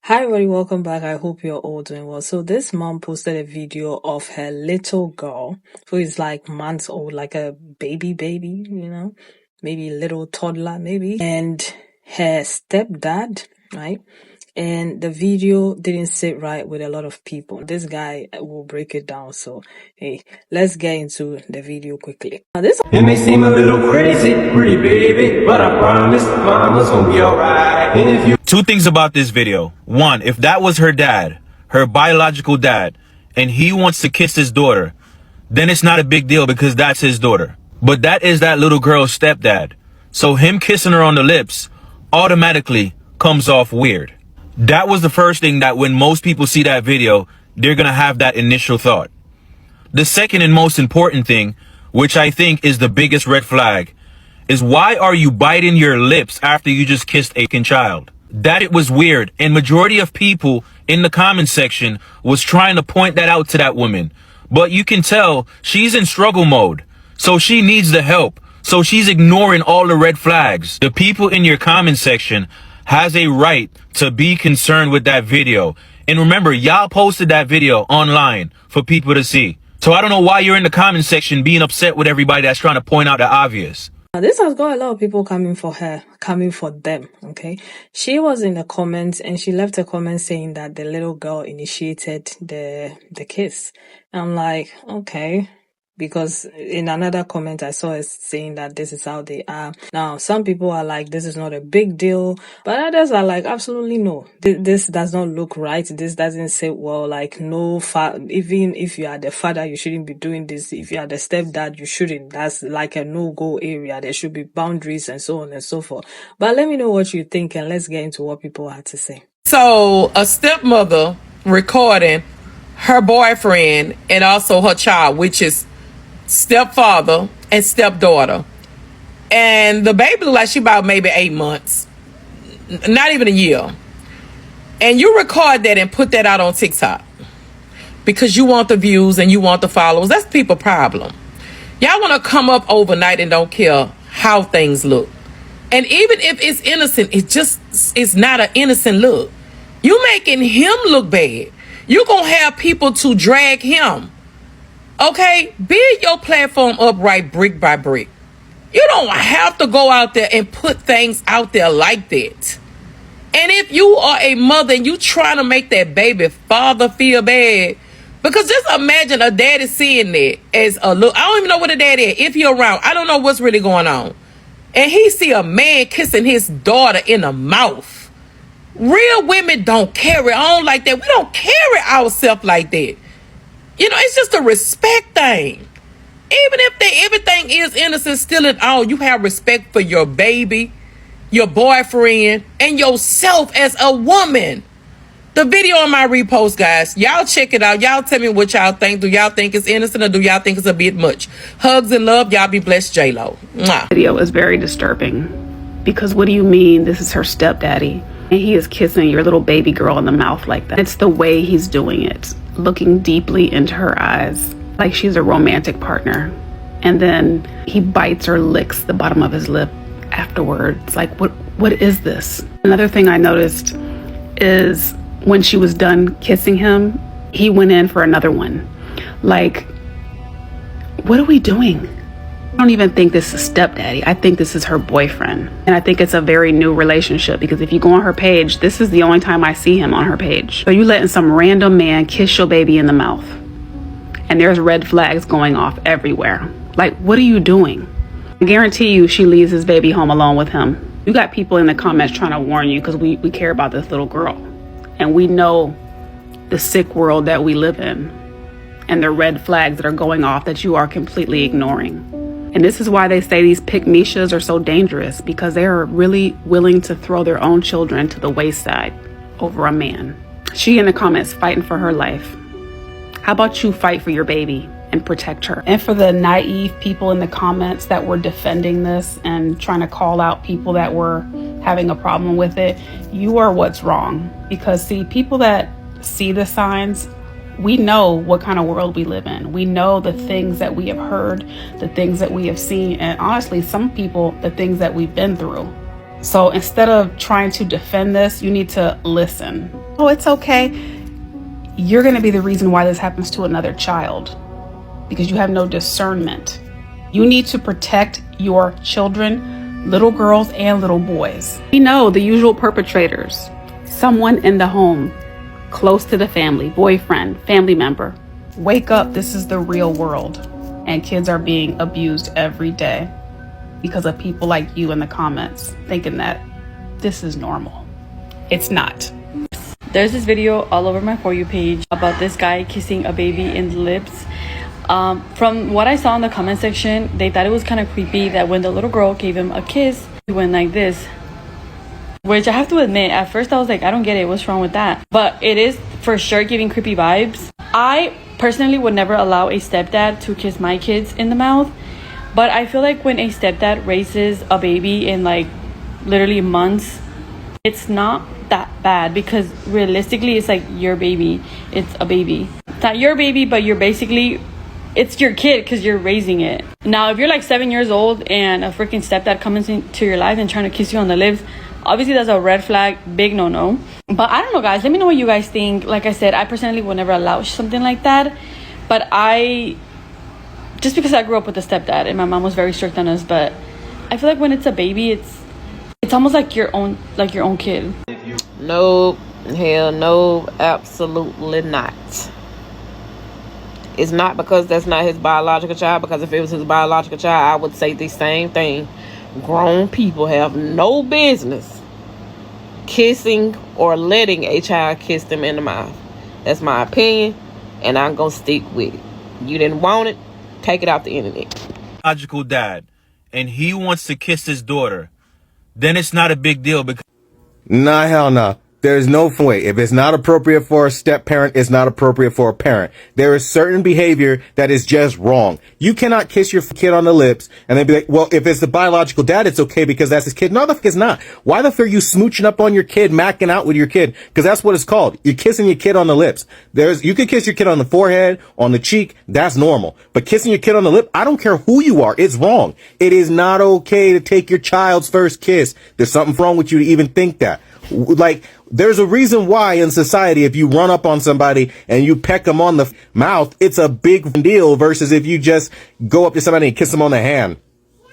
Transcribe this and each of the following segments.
Hi everybody, welcome back. I hope you're all doing well. So this mom posted a video of her little girl who is like months old, like a baby, maybe a little toddler, maybe, and her stepdad, right? And the video didn't sit right with a lot of people. This guy will break it down. So, hey, let's get into the video quickly. Now, this It may seem a little crazy, pretty baby, but I promise mama's gonna be alright. And if you Two things about this video. One, if that was her dad, her biological dad, and he wants to kiss his daughter, then it's not a big deal because that's his daughter. But that is that little girl's stepdad. So him kissing her on the lips automatically comes off weird. That was the first thing that when most people see that video, they're gonna have that initial thought. The second and most important thing, which I think is the biggest red flag, is why are you biting your lips after you just kissed a child? That it was weird, and majority of people in the comment section was trying to point that out to that woman. But you can tell she's in struggle mode, so she needs the help. So she's ignoring all the red flags. The people in your comment section has a right to be concerned with that video. And remember, y'all posted that video online for people to see. So I don't know why you're in the comment section being upset with everybody that's trying to point out the obvious. This has got a lot of people coming for her, coming for them, okay? She was in the comments and she left a comment saying that the little girl initiated the kiss. I'm like, okay. Because in another comment I saw it saying that this is how they are. Now, some people are like, this is not a big deal. But others are like, absolutely no. This does not look right. This doesn't sit well. Like, no, even if you are the father, you shouldn't be doing this. If you are the stepdad, you shouldn't. That's like a no-go area. There should be boundaries and so on and so forth. But let me know what you think and let's get into what people had to say. So a stepmother recording her boyfriend and also her child, which is stepfather and stepdaughter, and the baby look like she about maybe 8 months, not even a year, and you record that and put that out on TikTok because you want the views and you want the followers. That's people problem. Y'all want to come up overnight and don't care how things look. And even if it's innocent, it's not an innocent look. You making him look bad. You're gonna have people to drag him. Okay, build your platform up right brick by brick. You don't have to go out there and put things out there like that. And if you are a mother and you trying to make that baby father feel bad, because just imagine a daddy seeing that as a look. I don't even know what a daddy is. If you're around, I don't know what's really going on. And he see a man kissing his daughter in the mouth. Real women don't carry on like that. We don't carry ourselves like that. You know, it's just a respect thing. Even if everything is innocent, still in all, you have respect for your baby, your boyfriend, and yourself as a woman. The video on my repost, guys. Y'all check it out. Y'all tell me what y'all think. Do y'all think it's innocent or do y'all think it's a bit much? Hugs and love. Y'all be blessed, J-Lo. Mwah. Video is very disturbing because what do you mean this is her stepdaddy and he is kissing your little baby girl in the mouth like that? It's the way he's doing it, looking deeply into her eyes like she's a romantic partner, and then he bites or licks the bottom of his lip afterwards. Like, what is this? Another thing I noticed is when she was done kissing him, he went in for another one. Like, what are we doing? I don't even think this is stepdaddy. I think this is her boyfriend. And I think it's a very new relationship because if you go on her page, this is the only time I see him on her page. So you letting some random man kiss your baby in the mouth. And there's red flags going off everywhere. Like, what are you doing? I guarantee you she leaves his baby home alone with him. You got people in the comments trying to warn you because we care about this little girl. And we know the sick world that we live in and the red flags that are going off that you are completely ignoring. And this is why they say these pick-meshas are so dangerous, because they are really willing to throw their own children to the wayside over a man. She in the comments fighting for her life. How about you fight for your baby and protect her? And for the naive people in the comments that were defending this and trying to call out people that were having a problem with it, you are what's wrong. Because see, people that see the signs, we know what kind of world we live in. We know the things that we have heard, the things that we have seen, and honestly, some people, the things that we've been through. So instead of trying to defend this, you need to listen. Oh, it's okay. You're going to be the reason why this happens to another child because you have no discernment. You need to protect your children, little girls and little boys. We know the usual perpetrators, someone in the home, close to the family, boyfriend, family member. Wake up, this is the real world. And kids are being abused every day because of people like you in the comments thinking that this is normal. It's not. There's this video all over my For You page about this guy kissing a baby in the lips. From what I saw in the comment section, they thought it was kind of creepy that when the little girl gave him a kiss, he went like this. Which I have to admit, at first I was like, I don't get it, what's wrong with that? But it is for sure giving creepy vibes. I personally would never allow a stepdad to kiss my kids in the mouth. But I feel like when a stepdad raises a baby in like literally months, it's not that bad because realistically it's like your baby. It's a baby. It's not your baby, but you're basically, it's your kid because you're raising it. Now, if you're like 7 years old and a freaking stepdad comes into your life and trying to kiss you on the lips, obviously that's a red flag, big no-no. But I don't know, guys. Let me know what you guys think. Like I said, I personally would never allow something like that. But just because I grew up with a stepdad and my mom was very strict on us, but I feel like when it's a baby, it's almost like your own kid. Nope. Hell no, absolutely not. It's not because that's not his biological child, because if it was his biological child, I would say the same thing. Grown people have no business kissing or letting a child kiss them in the mouth. That's my opinion, and I'm gonna stick with it. You didn't want it, take it off the internet. Logical dad, and he wants to kiss his daughter, then it's not a big deal because Nah, hell nah. There's no way. If it's not appropriate for a step parent, it's not appropriate for a parent. There is certain behavior that is just wrong. You cannot kiss your kid on the lips and then be like, well, if it's the biological dad, it's okay because that's his kid. No, the fuck it's not. Why the fuck are you smooching up on your kid, macking out with your kid? Because that's what it's called. You're kissing your kid on the lips. You can kiss your kid on the forehead, on the cheek. That's normal. But kissing your kid on the lip, I don't care who you are. It's wrong. It is not okay to take your child's first kiss. There's something wrong with you to even think that. Like, there's a reason why in society, if you run up on somebody and you peck them on the mouth, it's a big deal versus if you just go up to somebody and kiss them on the hand.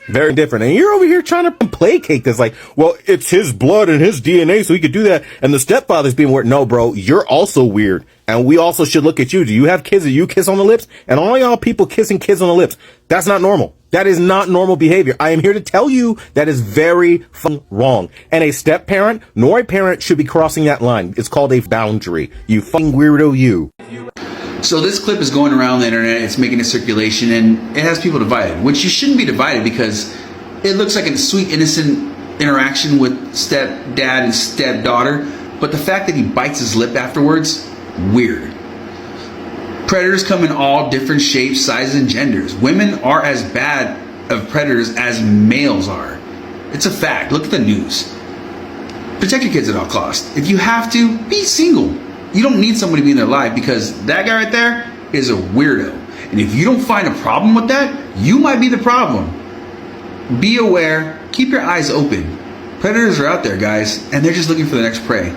Very different. And you're over here trying to placate this like, well, it's his blood and his DNA, so he could do that. And the stepfather's being weird. No, bro, you're also weird. And we also should look at you. Do you have kids that you kiss on the lips? And all y'all people kissing kids on the lips, that's not normal. That is not normal behavior. I am here to tell you that is very wrong. And a step parent nor a parent should be crossing that line. It's called a boundary. You fucking weirdo, you. So this clip is going around the internet, it's making a circulation, and it has people divided, which you shouldn't be divided because it looks like a sweet, innocent interaction with stepdad and stepdaughter, but the fact that he bites his lip afterwards, weird. Predators come in all different shapes, sizes, and genders. Women are as bad of predators as males are. It's a fact. Look at the news. Protect your kids at all costs. If you have to, be single. You don't need somebody to be in their life because that guy right there is a weirdo. And if you don't find a problem with that, you might be the problem. Be aware. Keep your eyes open. Predators are out there, guys, and they're just looking for the next prey.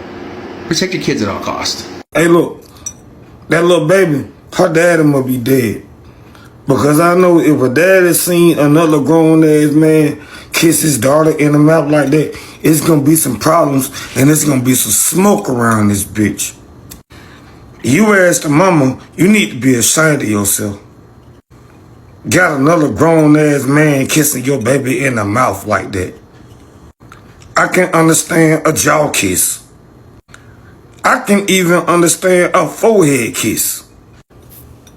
Protect your kids at all costs. Hey, look, that little baby, her daddy must be dead. Because I know if a daddy seen another grown-ass man kiss his daughter in the mouth like that, it's going to be some problems and it's going to be some smoke around this bitch. You ask the mama, you need to be ashamed of yourself. Got another grown-ass man kissing your baby in the mouth like that. I can understand a jaw kiss. I can even understand a forehead kiss.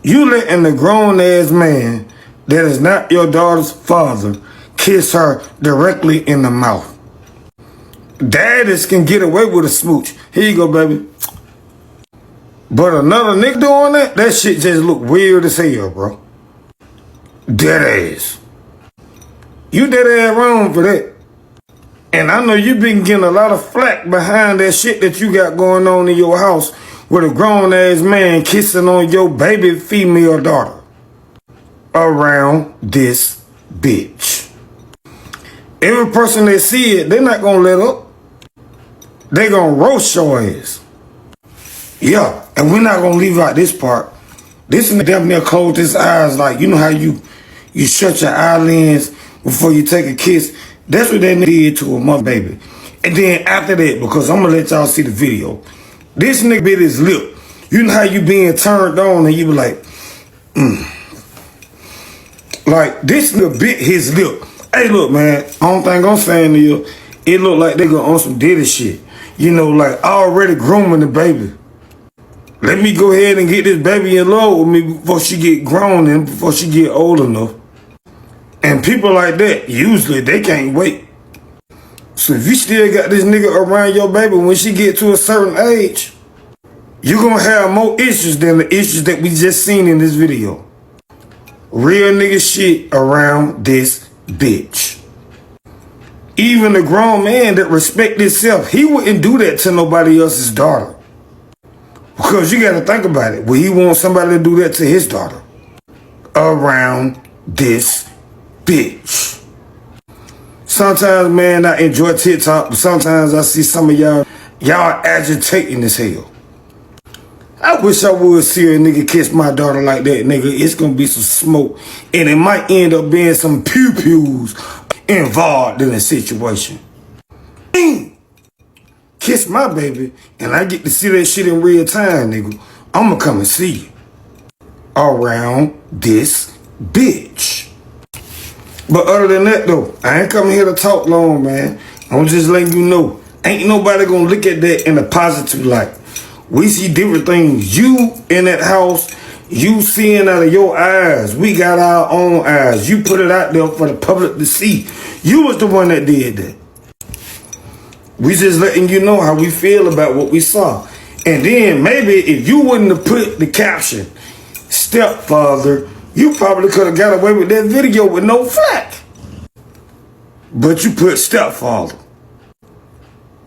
You letting the grown-ass man that is not your daughter's father kiss her directly in the mouth. Daddies can get away with a smooch. Here you go, baby. But another nigga doing that shit just look weird as hell, bro. Dead ass. You dead ass wrong for that. And I know you been getting a lot of flack behind that shit that you got going on in your house with a grown-ass man kissing on your baby female daughter around this bitch. Every person that see it, they're not gonna let up. They gonna roast your ass. Yeah, and we're not gonna leave out this part. This nigga damn near closed his eyes, like, you know how you shut your eyelids before you take a kiss? That's what that nigga did to a mother baby. And then after that, because I'm gonna let y'all see the video, this nigga bit his lip. You know how you being turned on and you be like, like, this nigga bit his lip. Hey, look, man, I don't think I'm saying to you, it look like they go on some dirty shit. You know, like, already grooming the baby. Let me go ahead and get this baby in love with me before she get grown and before she get old enough. And people like that, usually they can't wait. So if you still got this nigga around your baby when she get to a certain age, you're gonna have more issues than the issues that we just seen in this video. Real nigga shit around this bitch. Even a grown man that respect himself, he wouldn't do that to nobody else's daughter. Because you gotta think about it. Will he want somebody to do that to his daughter? Around this bitch. Sometimes, man, I enjoy TikTok, but sometimes I see some of y'all agitating as hell. I wish I would see a nigga kiss my daughter like that, nigga. It's gonna be some smoke. And it might end up being some pew-pews involved in the situation. Kiss my baby, and I get to see that shit in real time, nigga. I'ma come and see you. Around this bitch. But other than that, though, I ain't coming here to talk long, man. I'm just letting you know, ain't nobody gonna look at that in a positive light. We see different things. You in that house, you seeing out of your eyes. We got our own eyes. You put it out there for the public to see. You was the one that did that. We just letting you know how we feel about what we saw. And then maybe if you wouldn't have put the caption, stepfather, you probably could have got away with that video with no flack. But you put stepfather.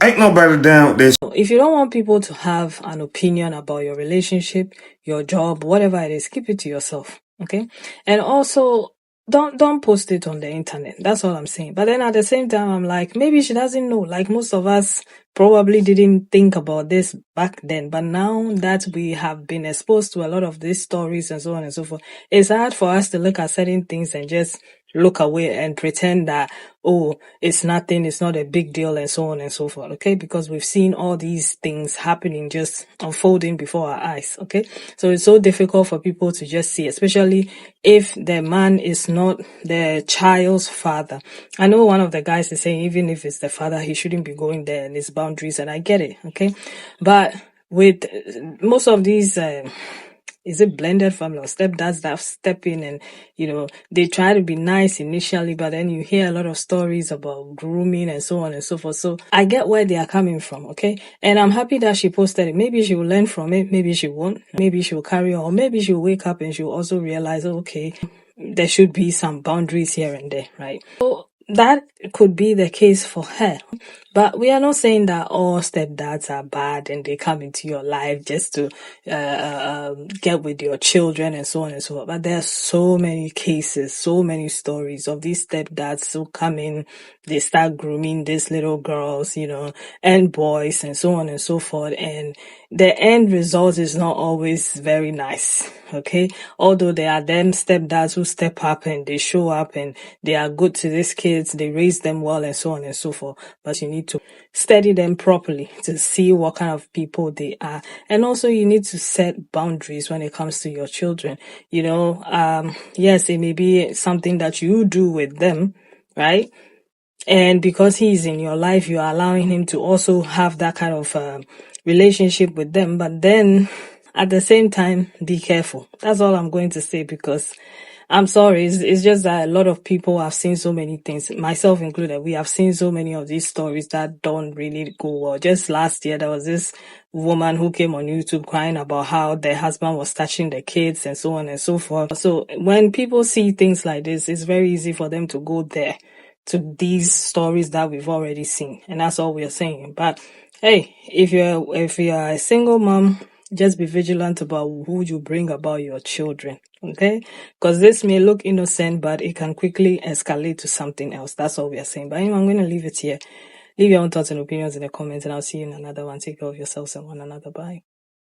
Ain't nobody down with this. If you don't want people to have an opinion about your relationship, your job, whatever it is, keep it to yourself. Okay? And also, don't post it on the internet. That's all I'm saying. But then at the same time, I'm like, maybe she doesn't know. Like most of us probably didn't think about this back then. But now that we have been exposed to a lot of these stories and so on and so forth, it's hard for us to look at certain things and just look away and pretend that, oh, it's nothing, it's not a big deal, and so on and so forth, okay? Because we've seen all these things happening, just unfolding before our eyes, okay? So it's so difficult for people to just see, especially if the man is not the child's father. I know one of the guys is saying, even if it's the father, he shouldn't be going there and his boundaries, and I get it, okay? But with most of these, is it blended family or stepdads that step in and, you know, they try to be nice initially, but then you hear a lot of stories about grooming and so on and so forth. So I get where they are coming from, okay? And I'm happy that she posted it. Maybe she will learn from it. Maybe she won't. Maybe she will carry on. Or maybe she will wake up and she will also realize, okay, there should be some boundaries here and there, right? So that could be the case for her. But we are not saying that all stepdads are bad and they come into your life just to get with your children and so on and so forth. But there are so many cases, so many stories of these stepdads who come in, they start grooming these little girls, you know, and boys and so on and so forth. And the end result is not always very nice, okay? Although there are them stepdads who step up and they show up and they are good to these kids, they raise them well and so on and so forth. But you need to study them properly to see what kind of people they are. And also you need to set boundaries when it comes to your children. You know, yes, it may be something that you do with them, right? And because he's in your life, you're allowing him to also have that kind of relationship with them. But then at the same time, be careful. That's all I'm going to say, because I'm sorry. It's just that a lot of people have seen so many things, myself included. We have seen so many of these stories that don't really go well. Just last year, there was this woman who came on YouTube crying about how their husband was touching the kids and so on and so forth. So when people see things like this, it's very easy for them to go there, to these stories that we've already seen. And that's all we're saying. But hey, if you're a single mom, Just be vigilant about who you bring about your children, okay? Because this may look innocent, but it can quickly escalate to something else. That's all we are saying. But anyway, I'm going to leave it here. Leave your own thoughts and opinions in the comments, and I'll see you in another one. Take care of yourselves and one another. Bye.